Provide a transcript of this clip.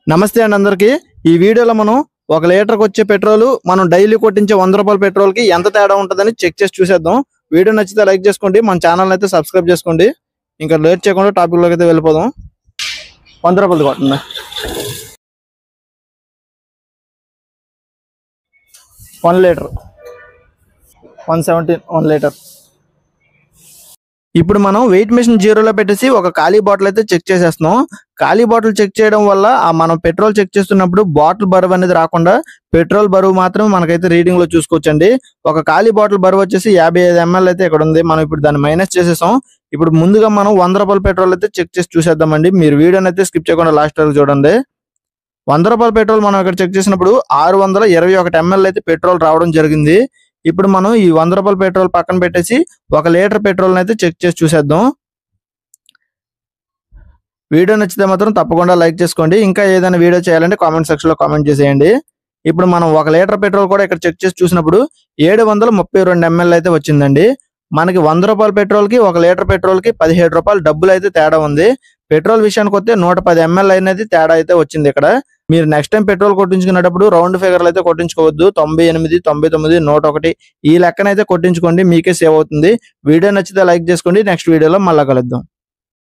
నమస్తే అండి అందరికి. ఈ వీడియోలో మనం 1 లీటర్కి వచ్చే పెట్రోల్ మనం డైలీ కొట్టించే 100 రూపాయల పెట్రోల్ కి ఎంత తేడా ఉంటుందని చెక్ చేసి చూసేద్దాం. వీడియో నచ్చితే లైక్ చేసుకోండి, మన ఛానల్ అయితే సబ్స్క్రైబ్ చేసుకోండి. ఇంకా లేట్ చేయకుండా టాపిక్ లోకి అయితే వెళ్ళిపోదాం. 100 రూపాయలు కొట్టండి. 1 లీటర్ 117 1 లీటర్. ఇప్పుడు మనం వెయిట్ మెషిన్ జీరోలో పెట్టేసి ఒక ఖాళీ బాటిల్ అయితే చెక్ చేసేస్తున్నాం. ఖాళీ బాటిల్ చెక్ చేయడం వల్ల మనం పెట్రోల్ చెక్ చేస్తున్నప్పుడు బాటిల్ బరువు అనేది రాకుండా పెట్రోల్ బరువు మాత్రం మనకైతే రీడింగ్ లో చూసుకోవచ్చండి. ఒక ఖాళీ బాటిల్ బరువు వచ్చేసి 55 ml అయితే ఇక్కడ ఉంది. మనం ఇప్పుడు దాన్ని మైనస్ చేసేసాం. ఇప్పుడు ముందుగా మనం 100 రూపాయల పెట్రోల్ అయితే చెక్ చేసి చూసేద్దామండి. మీరు వీడియోని అయితే స్కిప్ చేయకుండా లాస్ట్ వరకు చూడండి. 100 రూపాయల పెట్రోల్ మనం ఇక్కడ చెక్ చేసినప్పుడు 621 ml అయితే పెట్రోల్ రావడం జరిగింది. ఇప్పుడు మనం ఈ 100 రూపాయల పెట్రోల్ పక్కన పెట్టేసి 1 లీటర్ పెట్రోల్ అయితే చెక్ చేసి చూసేద్దాం. వీడియో నచ్చితే మాత్రం తప్పకుండా లైక్ చేసుకోండి. ఇంకా ఏదైనా వీడియో చేయాలంటే కామెంట్ సెక్షన్ లో కామెంట్ చేసేయండి. ఇప్పుడు మనం 1 లీటర్ పెట్రోల్ కూడా ఇక్కడ చెక్ చేసి చూసినప్పుడు 732 ml అయితే వచ్చిందండి. మనకి 100 రూపాయల పెట్రోల్ కి 1 లీటర్ పెట్రోల్ కి 17 రూపాయలు డబ్బులు అయితే తేడా ఉంది. పెట్రోల్ విషయానికి వస్తే 110 ml అనేది తేడా అయితే వచ్చింది ఇక్కడ. మీరు నెక్స్ట్ టైం పెట్రోల్ కొట్టించుకునేటప్పుడు రౌండ్ ఫిగర్లు అయితే కొట్టించుకోవద్దు. 98, 99, 101 ఈ లెక్కనైతే కొట్టించుకోండి, మీకే సేవ్ అవుతుంది. వీడియో నచ్చితే లైక్ చేసుకోండి. నెక్స్ట్ వీడియోలో మళ్ళా కలుద్దాం.